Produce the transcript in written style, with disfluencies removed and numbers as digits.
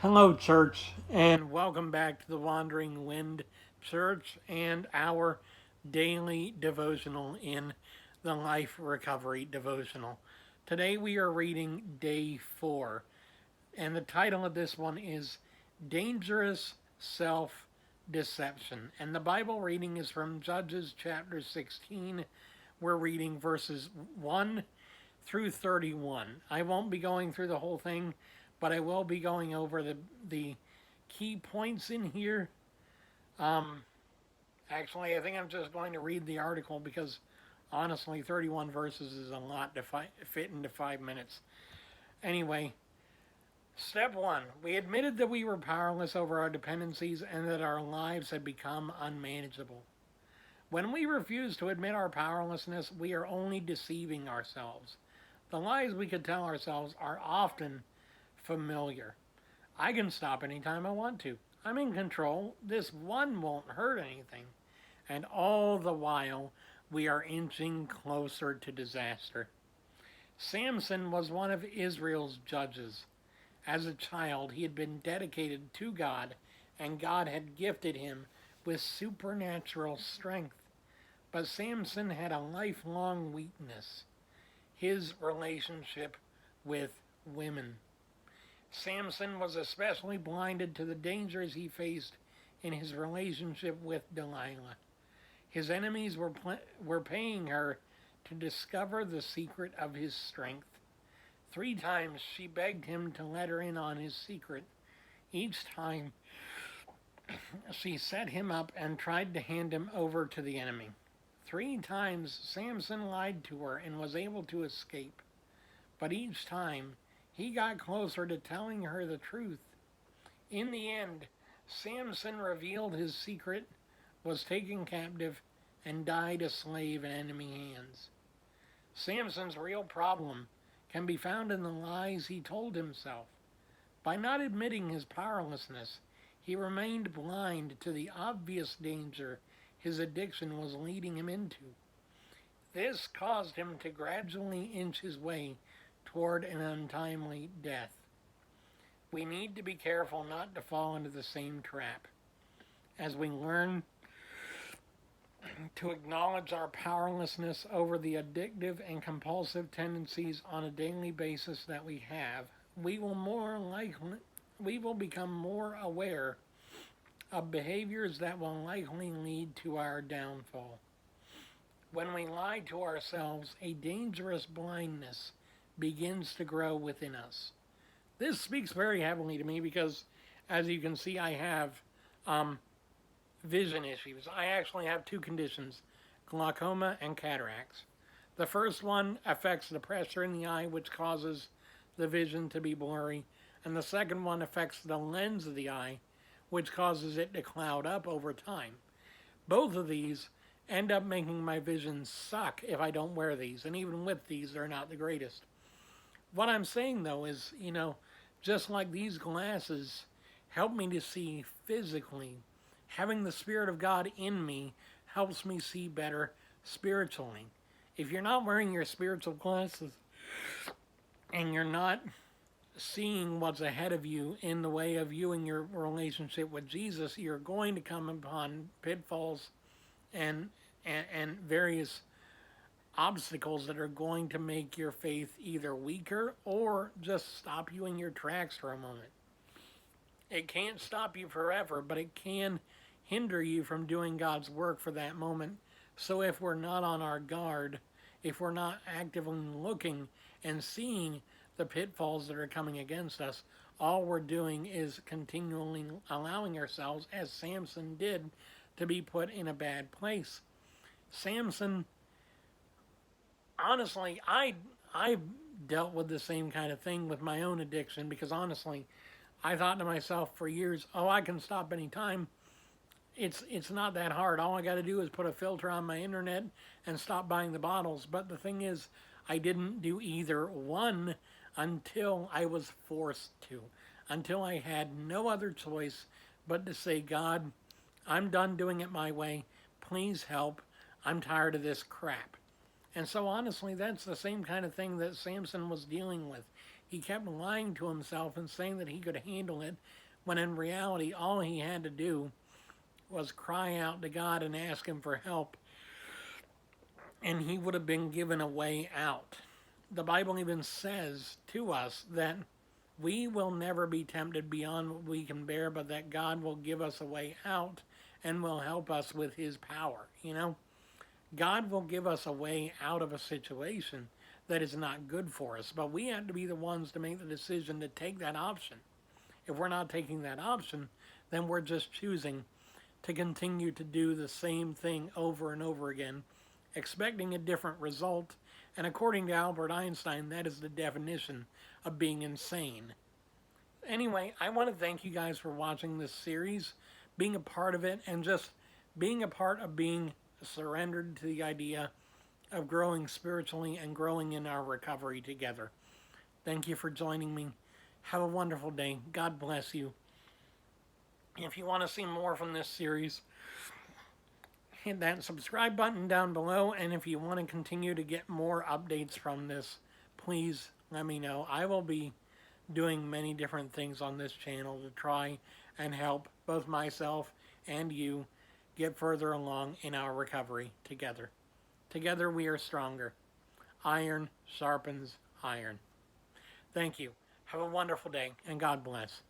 Hello, church, and welcome back to the Wandering Wind Church and our daily devotional in the Life Recovery Devotional. Today we are reading day 4, and the title of this one is Dangerous Self Deception. And the Bible reading is from Judges chapter 16. We're reading verses 1 through 31. I won't be going through the whole thing, but I will be going over the key points in here. Um, Actually, I think I'm just going to read the article because honestly, 31 verses is a lot to fit into 5 minutes. Anyway, step 1. We admitted that we were powerless over our dependencies and that our lives had become unmanageable. When we refuse to admit our powerlessness, we are only deceiving ourselves. The lies we could tell ourselves are often familiar. I can stop anytime I want to. I'm in control. This one won't hurt anything. And all the while, we are inching closer to disaster. Samson was one of Israel's judges. As a child, he had been dedicated to God, and God had gifted him with supernatural strength. But Samson had a lifelong weakness: his relationship with women. Samson was especially blinded to the dangers he faced in his relationship with Delilah. His enemies were paying her to discover the secret of his strength. 3 times she begged him to let her in on his secret. Each time she set him up and tried to hand him over to the enemy. 3 times Samson lied to her and was able to escape. But each time he got closer to telling her the truth. In the end, Samson revealed his secret, was taken captive, and died a slave in enemy hands. Samson's real problem can be found in the lies he told himself. By not admitting his powerlessness, he remained blind to the obvious danger his addiction was leading him into. This caused him to gradually inch his way toward an untimely death. We need to be careful not to fall into the same trap. As we learn to acknowledge our powerlessness over the addictive and compulsive tendencies on a daily basis that we have, we will become more aware of behaviors that will likely lead to our downfall. When we lie to ourselves, a dangerous blindness begins to grow within us. This speaks very heavily to me because, as you can see, I have vision issues. I actually have 2 conditions: glaucoma and cataracts. The first one affects the pressure in the eye, which causes the vision to be blurry, and the second one affects the lens of the eye, which causes it to cloud up over time. Both of these end up making my vision suck if I don't wear these, and even with these, they're not the greatest. What I'm saying though is, just like these glasses help me to see physically, having the Spirit of God in me helps me see better spiritually. If you're not wearing your spiritual glasses and you're not seeing what's ahead of you in the way of viewing your relationship with Jesus, you're going to come upon pitfalls and various obstacles that are going to make your faith either weaker or just stop you in your tracks for a moment. It can't stop you forever, but it can hinder you from doing God's work for that moment. So if we're not on our guard, if we're not actively looking and seeing the pitfalls that are coming against us, all we're doing is continually allowing ourselves, as Samson did, to be put in a bad place. Samson, honestly, I dealt with the same kind of thing with my own addiction because honestly, I thought to myself for years, oh, I can stop anytime. It's not that hard. All I got to do is put a filter on my internet and stop buying the bottles. But the thing is, I didn't do either one until I was forced to, until I had no other choice but to say, God, I'm done doing it my way. Please help. I'm tired of this crap. And so honestly, that's the same kind of thing that Samson was dealing with. He kept lying to himself and saying that he could handle it, when in reality, all he had to do was cry out to God and ask Him for help, and he would have been given a way out. The Bible even says to us that we will never be tempted beyond what we can bear, but that God will give us a way out and will help us with His power. God will give us a way out of a situation that is not good for us, but we have to be the ones to make the decision to take that option. If we're not taking that option, then we're just choosing to continue to do the same thing over and over again, expecting a different result. And according to Albert Einstein, that is the definition of being insane. Anyway, I want to thank you guys for watching this series, being a part of it, and just being a part of being surrendered to the idea of growing spiritually and growing in our recovery together. Thank you for joining me. Have a wonderful day. God bless you. If you want to see more from this series, hit that subscribe button down below. And if you want to continue to get more updates from this, please let me know. I will be doing many different things on this channel to try and help both myself and you get further along in our recovery together. Together we are stronger. Iron sharpens iron. Thank you. Have a wonderful day, and God bless.